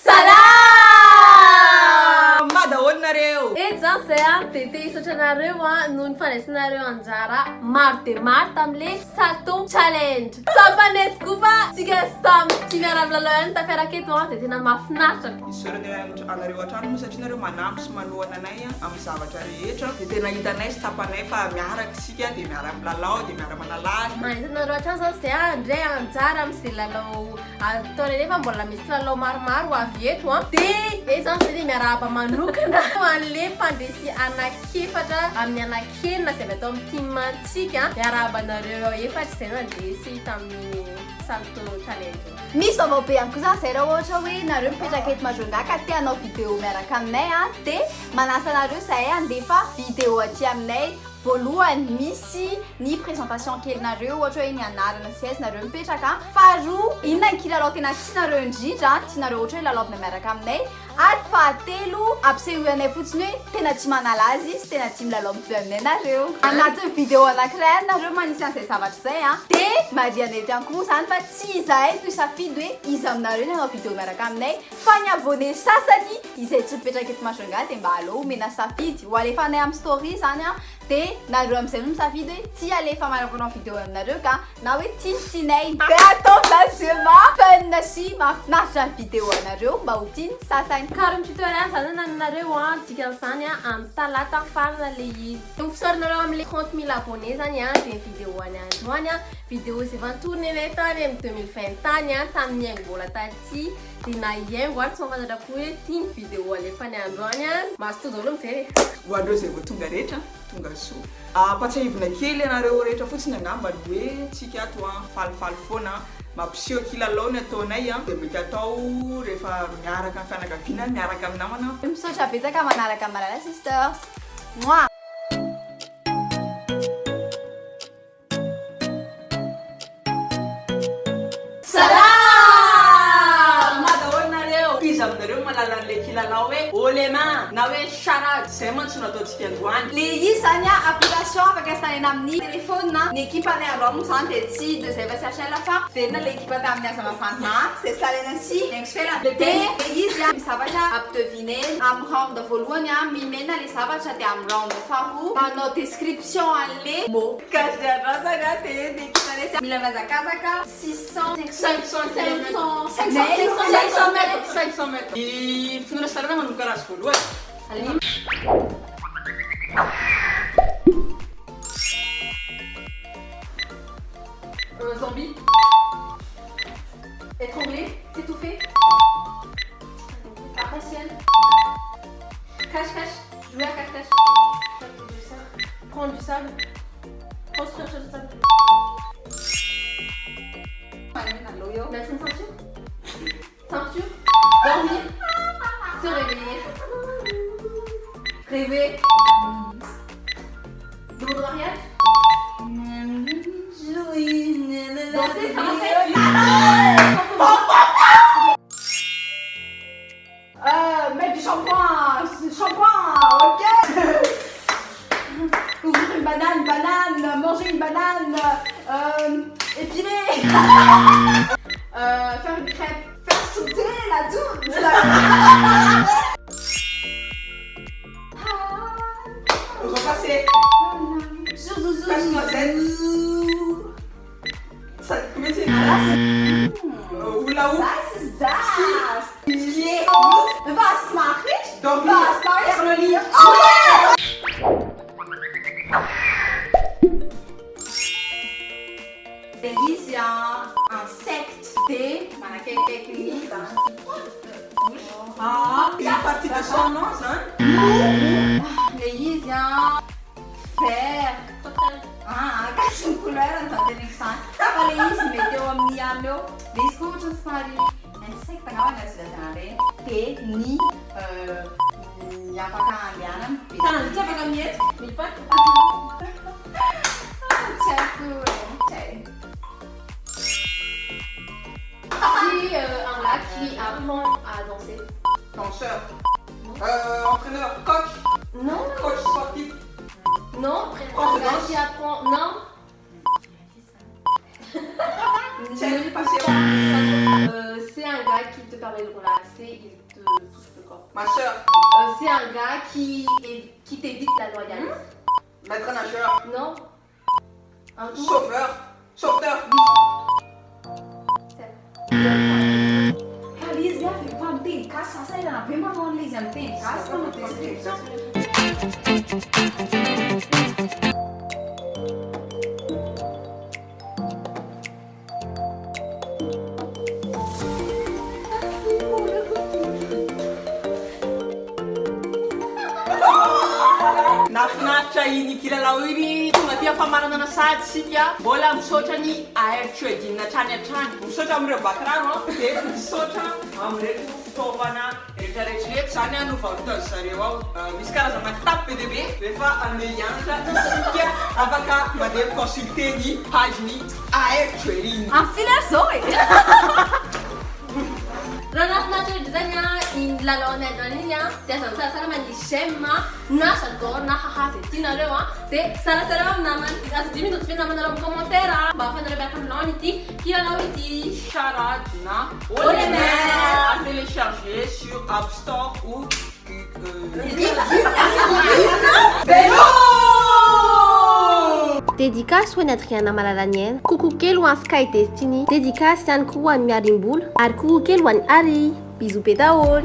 Salam! Madahoanareo! Eto zany zay tete isotranareo noho ny fandraisanareo anjara maro dia maro tamile salto challenge. Sampanetiko fa tsika samy tsy miara-milalao ihany tafiaraketo dia tena mahafinaritra. Isorana anareo an-trano moa satria nareo manampy sy manohana anay amin'ny zavatra rehetra dia tena hitanay sy tapanay fa miaraka isika dia miara-milalao dia miara-manalazy. Mahitanareo an-trano zany zay indray anjara amin'izay lalao ataony nefa mbola misy lalao maromaro avy eto dia zany zay miarahaba manokana an'le mpandresy anakefatra amin'ny anakenina izay avy atao amin'ny timantsika miarahabanareo efatra izay nandresy tamin'ny salto challenge. Misy vaovao be ihany koa zany zay raha ohatra hoe nareo mipetraka eto Majunga ka te hanao vidéo miaraka aminay dia manasa anareo zahay handefa vidéo aty aminay. Voalohany misy ny présentation kelinareo ohatra hoe ny anarana sy aiza nareo mipetraka. Faharoa inona ny kilalao tena tianareo indrindra tianareo ohatra hoe lalaovina miaraka aminay. Ary fahatelo ampisehoanay fotsiny hoe tena tsy manala azy sy tena tsy milalao mitovy aminay nareo. Anatin'ny vidéo anankiray nareo manisy an'izay zavatra zay dia marianay ihany koa zany fa tsy izahay no isafidy hoe iza aminareo ny hanao vidéo miaraka aminay fa ny abonné sasany izay tsy mipetraka eto Majunga dia mba aleo omena safidy ho alefanay amin'ny story zany dia nareo amin'izay no misafidy hoe tsy alefa manamponao vidéo aminareo ka na hoe tiantianay dia atao lazement fun sy mahafinaritra ny vidéo anareo mba ho tiany sasany. Karaha tutoriel zany nanareo dikan'izany amin'ny talata farana le izy. Hofisarinareo amin'le 30 000 abonnés zany dia vidéo any androany vidéo izay efa tourné tany amin'ny 2020 tany tamin'ny haingo-bola taty dia na hiaingo tsy mahafantatra koa hoe tiany vidéo alefany androany mahazo todo olo mijery. Ho andreo izay vao tonga rehetra tonga soa. Ampatsahivina kely anareo rehetra fotsiny angamba ny hoe tsika ato falifaly foana mampiseho kilalao ny ataonay dia mety atao rehefa miaraka amin'ny fianakaviana miaraka amin'ny namana. Misaotra betsaka manaraka Malala Sisters. Moi. Aminareo malala an'le kilalao hoe olema na hoe charade izay mantsy no ataontsika androany. Le izy zany application afaka installena amin'ny téléphone ny équipe anay androany moa zany dia tsy de zay va chercher fa verina le équipe tamin'ny aza mafana c'est installena si nexfela dia le izy zavatra ampideviner amin'ny round voalohany mimena le zavatra dia amin'ny round faharoa manao description an'le mot kadradrasana dia l'équipe anay mila mazakazaka 500 mètres. Ny finoana sarana manomboka raha azy voalohany. Zombie. Étranglé. S'étouffer. Arc-en-ciel. Cache-cache. Jouer à cache-cache. Prendre du sable. Construire chose de sable. Mettre une ceinture. Ceinture. Dormir. Se réveiller. Rêver. Demande de mariage. Danser, mettre du shampoing, ok. Ouvrir une banane, manger une banane, épiler, faire une crêpe, faire sauter la douce. Repasser. Casse-noisette. Comment c'est Hula hoop. Das ist das. Skier. Was mache ich? Dormir. Was mache ich? Faire le lit. Des insectes, des Une partie de son nom, hein? les faire. Caixa de couleur, não tem nem sabe. Falei isso, meteu a minha meu. Escuta, fale. É sei que pagava nessa cidade. Ni ya pakai andianan. Tangan bisa pakai miet, lipat. Si un gars qui apprend à danser. Danseur. Entraîneur. Coach. Non. Coach sportif. Non. Un gars qui apprend. Non. C'est passé. C'est c'est un gars qui te permet de relaxer, il te touche le corps. Ma soeur, C'est un gars qui t'évite la loyauté. maître nageur, Non. Un tout. chauffeur, sauveteur. Liz, já fico falando, tem caça, sai da bem mais longe, Liz, não tem caça, não tem descrição. Nafinaritra iny kilalao iny tonga ty famarana sady sika mbola misaotra ny air-trading hatrany hatrany misaotra amin'ireo bakirano dia misaotra amin'ireto fitaovana rehetrarehetrarehetra zany a no varotan'ny zareo ao misy karazana kitapo be dia be rehefa andeha hianatra isika afaka mandeha consulter ny pageny air-trading. Afinar zao e! Raha nafinaritra zany a iny lalao anagnana iny a dia aza misarasara manisy j'aime na j'adore na haha zay tianareo a dia sarasara amin'ny namana aza 10 minutes fe namanareo amin'ny commentaire a mba ahafahanareo miaraka aminao ity kilalao ity Charade na Olemer à télécharger sur App Store ou Dédicace ho an'ny Adriana Malalaniaina, coucou kely ho an'ny Sky Destiny, dédicace ihany koa ho an'ny Miarimbola, ary coucou kely ho an'ny Ari. Bisous pe daholo.